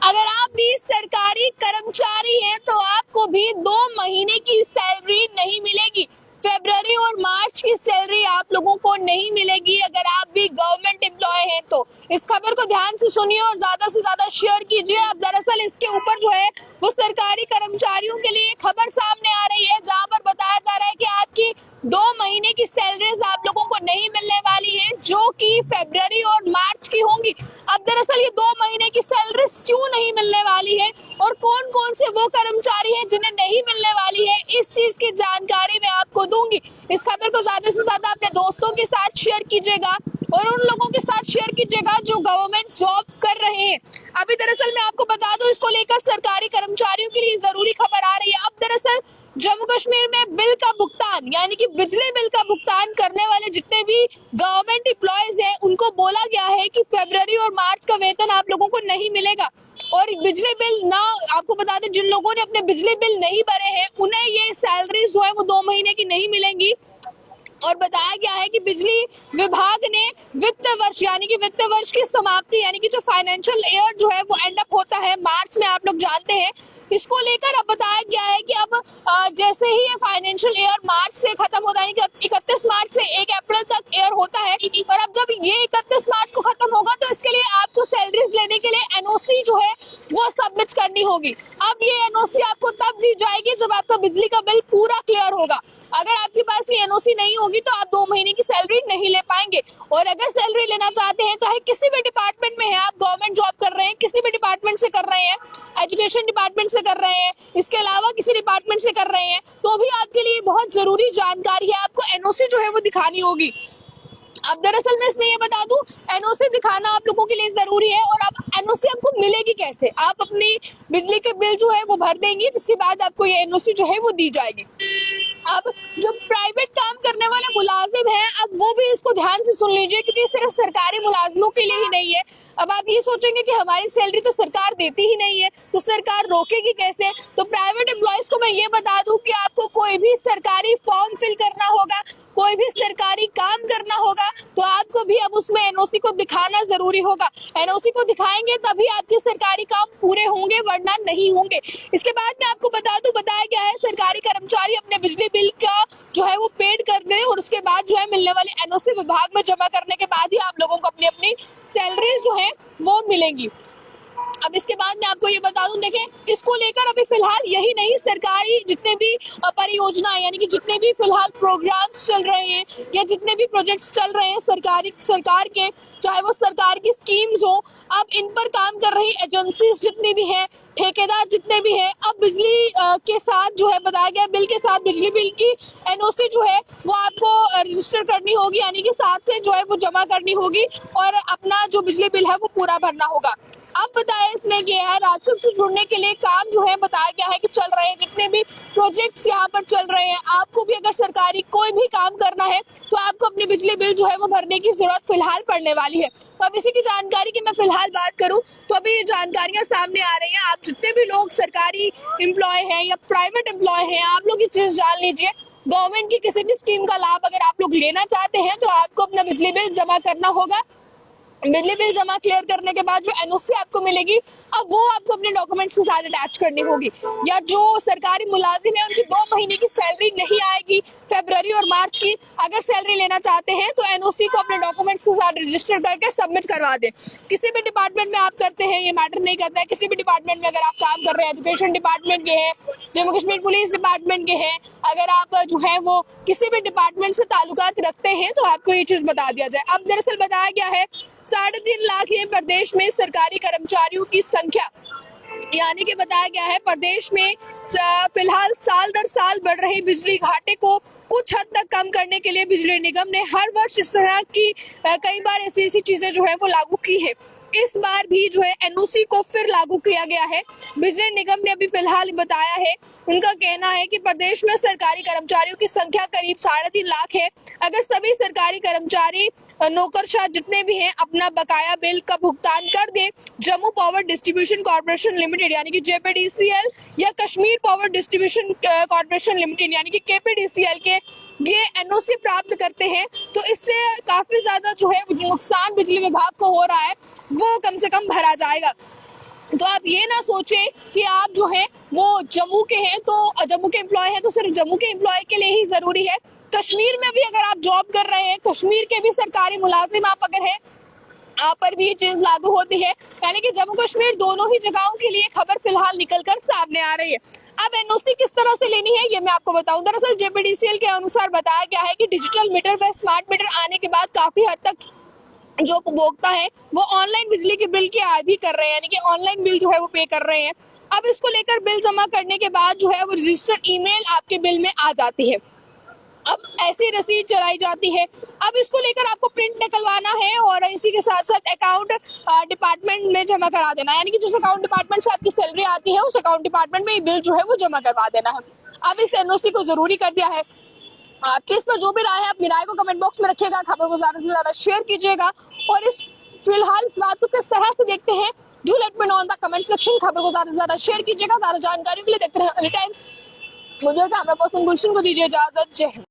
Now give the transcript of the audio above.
अगर आप भी सरकारी कर्मचारी हैं तो आपको भी 2 महीने की सैलरी नहीं मिलेगी। फरवरी और मार्च की सैलरी आप लोगों को नहीं मिलेगी अगर आप भी गवर्नमेंट एम्प्लॉय हैं तो। इस खबर को ध्यान से सुनिए और ज्यादा से ज्यादा शेयर कीजिए। अब दरअसल इसके ऊपर जो है वो सरकारी कर्मचारियों के लिए खबर सामने आ रही है, जहां पर बताया जा रहा है कि आपकी 2 महीने की सैलरीज आप लोगों को नहीं मिलने वाली है, जो कि फरवरी और मार्च की होंगी। अब दरअसल ये 2 महीने की सैलरीज क्यों नहीं मिलने वाली है और कौन कौन से वो कर्मचारी हैं जिन्हें नहीं मिलने वाली है, इस चीज की जानकारी मैं आपको दूंगी। इस खबर को ज्यादा से ज्यादा अपने दोस्तों के साथ शेयर कीजिएगा और उन लोगों के साथ शेयर कीजिएगा जो गवर्नमेंट जॉब कर रहे हैं। अभी दरअसल मैं आपको बता दूं, इसको लेकर सरकारी कर्मचारियों के लिए जरूरी खबर आ रही है। अब दरअसल जम्मू कश्मीर में बिल का भुगतान यानी कि बिजली बिल का भुगतान करने वाले जितने भी गवर्नमेंट एम्प्लॉयज हैं, उनको बोला गया है कि फरवरी और मार्च का वेतन आप लोगों को नहीं मिलेगा। और बिजली बिल ना, आपको बता दें, जिन लोगों ने अपने बिजली बिल नहीं भरे हैं उन्हें ये सैलरी जो है वो 2 महीने की नहीं मिलेंगी। और बताया गया है कि बिजली विभाग ने वित्त वर्ष यानी कि वित्त वर्ष की समाप्ति यानी कि जो फाइनेंशियल ईयर जो है वो एंड अप होता है मार्च में, आप लोग जानते हैं। इसको लेकर अब बताया गया है कि अब जैसे ही ये फाइनेंशियल ईयर मार्च से खत्म होता है, यानी कि 31 मार्च से 1 अप्रैल तक ईयर होता है, और अब जब ये 31 मार्च को खत्म होगा तो इसके लिए आपको सैलरीज लेने के लिए एनओसी जो है वो सबमिट करनी होगी। अब ये एनओसी आपको तब दी जाएगी जब आपका बिजली का बिल पूरा क्लियर होगा। अगर आपके पास ये एनओसी नहीं होगी तो आप 2 महीने की सैलरी नहीं ले पाएंगे। और अगर सैलरी लेना चाहते हैं, चाहे किसी भी डिपार्टमेंट में है, आप गवर्नमेंट जॉब कर रहे हैं, किसी भी डिपार्टमेंट से कर रहे हैं, एजुकेशन डिपार्टमेंट से कर रहे हैं, इसके अलावा किसी डिपार्टमेंट से कर रहे हैं, तो भी आपके लिए बहुत जरूरी जानकारी है, आपको एनओसी जो है वो दिखानी होगी। अब दरअसल मैं इसमें ये बता दूं, एनओसी दिखाना आप लोगों के लिए जरूरी है। और अब एनओसी आपको मिलेगी कैसे? आप अपनी बिजली के बिल जो है वो भर देंगे, जिसके बाद आपको ये एनओसी जो है वो दी जाएगी। अब जो प्राइवेट काम करने वाले मुलाजिम हैं, अब वो भी इसको ध्यान से सुन लीजिए, क्योंकि सिर्फ सरकारी मुलाजिमों के लिए ही नहीं है। अब आप ये सोचेंगे कि हमारी सैलरी तो सरकार देती ही नहीं है, तो सरकार रोकेगी कैसे? तो प्राइवेट एम्प्लॉयज को मैं ये बता दूं कि आपको कोई भी सरकारी फॉर्म फिल करना होगा, कोई भी सरकारी काम करना होगा, तो आपको भी अब उसमें एनओसी को दिखाना जरूरी होगा। एनओसी को दिखाएंगे तभी आपके सरकारी काम पूरे होंगे, वरना नहीं होंगे। इसके बाद में आपको बता दूं, बताया गया है सरकारी कर्मचारी अपने बिजली बिल का जो है वो पेड कर दें और उसके बाद जो है मिलने वाले एनओसी विभाग में जमा करने के बाद ही आप लोगों को अपनी अपनी सैलरीज जो है वो मिलेंगी। अब इसके बाद मैं आपको ये बता दूं, देखें, इसको लेकर अभी फिलहाल यही नहीं, सरकारी जितने भी परियोजनाएं यानी कि जितने भी फिलहाल प्रोग्राम्स चल रहे हैं या जितने भी प्रोजेक्ट्स चल रहे हैं सरकार के, चाहे वो सरकार की स्कीम्स हो, अब इन पर काम कर रही एजेंसीज जितनी भी हैं, ठेकेदार जितने भी हैं, अब बिजली के साथ जो है बताया गया, बिल के साथ बिजली बिल की एनओसी जो है वो आपको रजिस्टर करनी होगी, यानी कि साथ से जो है वो जमा करनी होगी और अपना जो बिजली बिल है वो पूरा भरना होगा। अब बताया इसमें गया है, राजस्व से जुड़ने के लिए काम जो है बताया गया है कि चल रहे हैं, जितने भी प्रोजेक्ट्स यहाँ पर चल रहे हैं, आपको भी अगर सरकारी कोई भी काम करना है तो आपको अपनी बिजली बिल जो है वो भरने की जरूरत फिलहाल पड़ने वाली है। तो अब इसी की जानकारी की मैं फिलहाल बात करूं तो अभी ये जानकारियां सामने आ रही हैं। आप जितने भी लोग सरकारी एम्प्लॉय हैं या प्राइवेट एम्प्लॉय हैं, आप लोग ये चीज जान लीजिए, गवर्नमेंट की किसी भी स्कीम का लाभ अगर आप लोग लेना चाहते हैं तो आपको अपना बिजली बिल जमा करना होगा। बिजली बिल जमा क्लियर करने के बाद जो एनओसी आपको मिलेगी, अब वो आपको अपने डॉक्यूमेंट्स के साथ अटैच करनी होगी। या जो सरकारी मुलाजिम है उनकी 2 महीने की सैलरी नहीं आएगी फरवरी और मार्च की, अगर सैलरी लेना चाहते हैं तो एनओसी को अपने डॉक्यूमेंट्स के साथ रजिस्टर करके सबमिट करवा दें। किसी भी डिपार्टमेंट में आप करते हैं ये मैटर नहीं करता है, किसी भी डिपार्टमेंट में अगर आप काम कर रहे हैं, एजुकेशन डिपार्टमेंट के हैं, जम्मू कश्मीर पुलिस डिपार्टमेंट के हैं, अगर आप जो है वो किसी भी डिपार्टमेंट से ताल्लुकात रखते हैं तो आपको ये चीज बता दिया जाए। अब दरअसल बताया गया है 3.5 लाख है प्रदेश में सरकारी कर्मचारियों की संख्या, यानी कि बताया गया है प्रदेश में फिलहाल साल दर साल बढ़ रही बिजली घाटे को कुछ हद तक कम करने के लिए बिजली निगम ने हर वर्ष इस तरह की कई बार ऐसी चीजें जो है वो लागू की है। इस बार भी जो है एनओसी को फिर लागू किया गया है। बिजली निगम ने अभी फिलहाल बताया है, उनका कहना है कि प्रदेश में सरकारी कर्मचारियों की संख्या करीब 3.5 लाख है। अगर सभी सरकारी कर्मचारी नौकरशाह जितने भी हैं अपना बकाया बिल का भुगतान कर दे, Jammu power distribution corporation limited यानी कि जेपीडीसीएल या Kashmir power distribution corporation limited यानी कि केपीडीसीएल के ये एनओसी प्राप्त करते हैं, तो इससे काफी ज्यादा जो है जो नुकसान बिजली विभाग को हो रहा है वो कम से कम भरा जाएगा। तो आप ये ना सोचें कि आप जो है वो जम्मू के हैं तो जम्मू के एम्प्लॉय हैं तो सिर्फ जम्मू के एम्प्लॉय के लिए ही जरूरी है। कश्मीर में भी अगर आप जॉब कर रहे हैं, कश्मीर के भी सरकारी मुलाजिम आप अगर हैं, आप पर भी ये चीज लागू होती है। यानी कि जम्मू कश्मीर दोनों ही जगहों के लिए खबर फिलहाल निकलकर सामने आ रही है। अब एनओसी किस तरह से लेनी है ये मैं आपको बताऊं। दरअसल जेपीडीसीएल के अनुसार बताया गया है कि डिजिटल मीटर व स्मार्ट मीटर आने के बाद काफी हद तक जो उपभोक्ता है वो ऑनलाइन बिजली के बिल की आदि कर रहे हैं, यानी कि ऑनलाइन बिल जो है वो पे कर रहे हैं। अब इसको लेकर बिल जमा करने के बाद जो है वो रजिस्टर्ड ईमेल आपके बिल में आ जाती है। अब ऐसी रसीद चलाई जाती है। अब इसको लेकर आपको प्रिंट निकलवाना है और इसी के साथ साथ अकाउंट डिपार्टमेंट में जमा करा देना है, यानी कि जिस अकाउंट डिपार्टमेंट से आपकी सैलरी आती है उस अकाउंट डिपार्टमेंट में ये बिल जो है वो जमा करवा देना है। अब इस एनओसी को जरूरी कर दिया है। आपके इस पर जो भी राय है अपनी राय को कमेंट बॉक्स में रखिएगा, खबर को ज्यादा से ज्यादा शेयर कीजिएगा और इस फिलहाल इस बात को किस तरह से देखते हैं do let me know in the comment section. खबर को ज्यादा से ज्यादा शेयर कीजिएगा। ज्यादा जानकारी के लिए देखते रहे अर्ली टाइम्स। मुझे कैमरा पर्सन गुलशन को दीजिए इजाजत। जय हिंद।